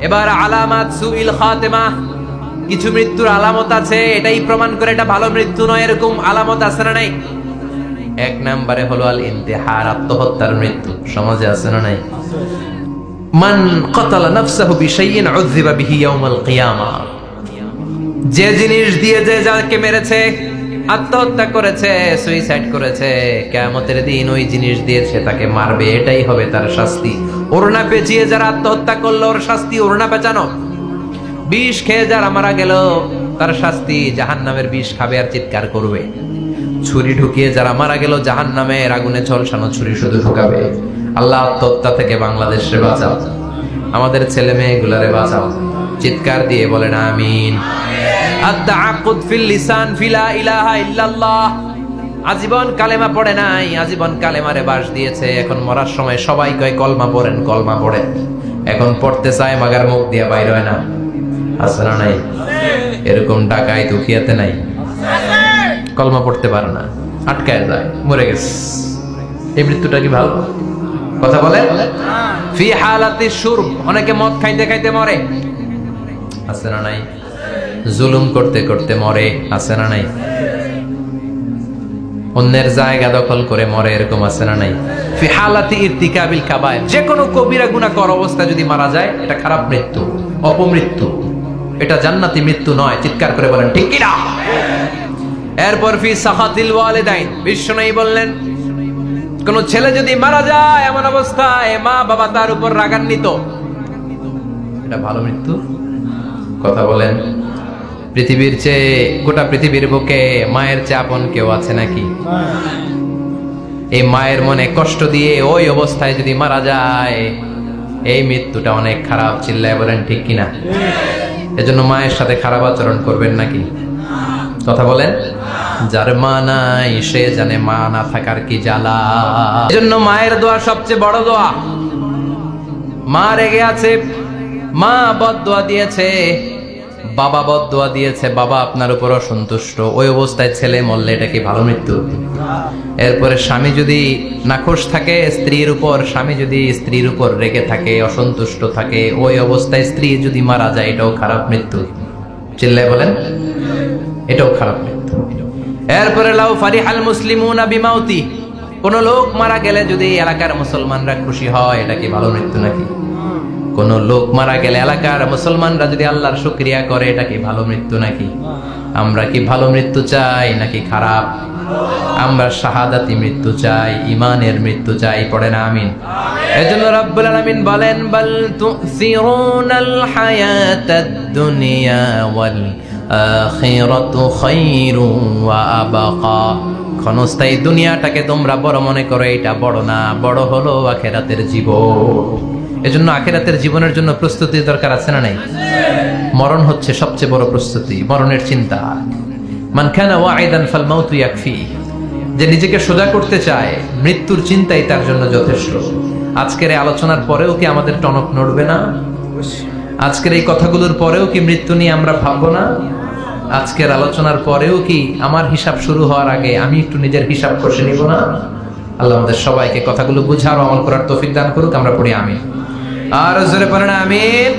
এবার আলামাত সুইল খাতেমা, কিছু মৃত্যুর আলামত আছে, এটাই প্রমাণ করে এটা ভালো মৃত্যু নয়, এরকম আলামত আছে না নাই? এক নম্বরে হলো আল ইন্তিহার, আত্মহত্যার মৃত্যু। সমাজে আছে না নাই? মান কাতালা নাফসাহু বিশাইইন উযযিবা বিহি ইয়াউমাল কিয়ামাহ, যে জিনিস দিয়ে যে যাকে মেরেছে, আত্মহত্যা করেছে, সুইসাইড করেছে, কিয়ামতের দিন ওই জিনিস দিয়েছে তাকে মারবে, এটাই হবে তার শাস্তি। ওড়না পেঁচিয়ে যারা আত্মহত্যা করলো ওর শাস্তি ওড়না পেঁচানো। বিষ খেয়ে যারা মারা গেল তার শাস্তি জাহান্নামের বিষ খাবে আর চিৎকার করবে। ছুরি ঢুকিয়ে যারা মারা গেল জাহান্নামের আগুনে ঝলসানো ছুরি শুধু ঢুকাবে। আল্লাহ আত্মহত্যা থেকে বাংলাদেশে বাঁচাও, আমাদের ছেলে মেয়েগুলারে বাঁচাও। চিৎকার দিয়ে বলেন আমিন। আত-তাআক্কুদ ফিল লিসান ফিলা ইলাহা ইল্লাল্লাহ, আজীবন কালেমা পড়ে নাই, আজীবন কালেমারে বাস দিয়েছে, এখন মরার সময় সবাই কয় কলমা পড়েন কলমা পড়েন, এখন পড়তে চায় মাগার মুখ দিয়ে বাইর হয় না। আছে না নাই? এরকম ডাকাই দুখিয়াতে নাই, কলমা পড়তে পারে না, আটকায় যায়, মরে গেছে। এই মৃত্যুটা কি ভালো কথা বলে? ফি হালাতি শুরব, অনেকে মদ খাইতে খাইতে মরে, আছে না নাই? জুলুম করতে করতে মরে, আছে না নাই? অন্যের জায়গা দখল করে মরে, এরকম আছে না নাই? ফি হালাতি ইরতিকাবিল কাবায়ের, যে কোনো কবিরা গুনাহ কর অবস্থায় যদি মারা যায় এটা খারাপ মৃত্যু, অপমৃত্যু, এটা জান্নাতি মৃত্যু নয়। চিৎকার করে বলেন ঠিক কি না? এরপর ফি সাখাতিল ওয়ালিদাইন, বিশ্বনবী বললেন কোন ছেলে যদি মারা যায় এমন অবস্থায় মা বাবা তার উপর রাগান্বিত, এটা ভালো মৃত্যু? কথা বলেন। পৃথিবীর চেয়ে, গোটা পৃথিবীর বুকে মায়ের চেয়ে আপন কেউ আছে নাকি? এই মায়ের মনে কষ্ট দিয়ে ওই অবস্থায় যদি মারা যায় এই মৃত্যুটা অনেক খারাপ। চিল্লায় বলেন ঠিক কিনা? এজন্য মায়ের সাথে খারাপ আচরণ করবেন নাকি? কথা বলেন। যার মা নাই সে জানে মা না থাকার কি জ্বালা। এজন্য মায়ের দোয়া সবচেয়ে বড় দোয়া। মা রেগে আছে, মা বদদোয়া দিয়েছে, বাবা বদদোয়া দিয়েছে, বাবা আপনার উপর অসন্তুষ্ট, ওই অবস্থায় ছেলে মরলে এটা কি ভালো মৃত্যু? এরপরে স্বামী যদি নাখোশ থাকে স্ত্রীর উপর, স্বামী যদি স্ত্রীর উপর রেগে থাকে, অসন্তুষ্ট থাকে, ওই অবস্থায় স্ত্রী যদি মারা যায় এটাও খারাপ মৃত্যু। চিল্লায় বলেন এটাও খারাপ মৃত্যু। এরপরে লাউ ফারিহাল মুসলিমুনা বিমাউতি, কোন লোক মারা গেলে যদি এলাকার মুসলমানরা খুশি হয় এটা কি ভালো মৃত্যু নাকি? কোন লোক মারা গেলে এলাকার মুসলমানরা যদি আল্লাহর শুকরিয়া করে এটা কি ভালো মৃত্যু নাকি? আমরা কি ভালো মৃত্যু চাই নাকি খারাপ? আমরা শাহাদাতি মৃত্যু চাই, ঈমানের মৃত্যু চাই। পড়েন আমিন। এজন্য রব্বুল আলামিন বলেন বাল তুসিরুনাল হায়াতাদ দুনিয়া ওয়াল আখিরাতু খায়রুন ওয়া আবকা, ক্ষণস্থায়ী দুনিয়াটাকে তোমরা বড় মনে করো, এটা বড় না, বড় হলো আখিরাতের জীবন। এজন্য আখিরাতের জীবনের জন্য প্রস্তুতির দরকার আছে না নাই? মরণ হচ্ছে সবচেয়ে বড় প্রস্তুতি, মরণের চিন্তা। মান কানা ওয়াইদান ফাল মাউতু ইয়াকফি, যে নিজেকে সোজা করতে চায় মৃত্যুর চিন্তাই তার জন্য যথেষ্ট। আজকের এই আলোচনার পরেও কি আমাদের টনক নড়বে না? আজকের এই কথাগুলোর পরেও কি মৃত্যু নিয়ে আমরা ভাববো না? আজকের আলোচনার পরেও কি আমার হিসাব শুরু হওয়ার আগে আমি একটু নিজের হিসাব কষে নিব না? আল্লাহ আমাদের সবাইকে কথাগুলো বুঝার ও আমল করার তৌফিক দান করুক। আমরা পড়ি আমিন। আর জোরে পড়েন আমিন।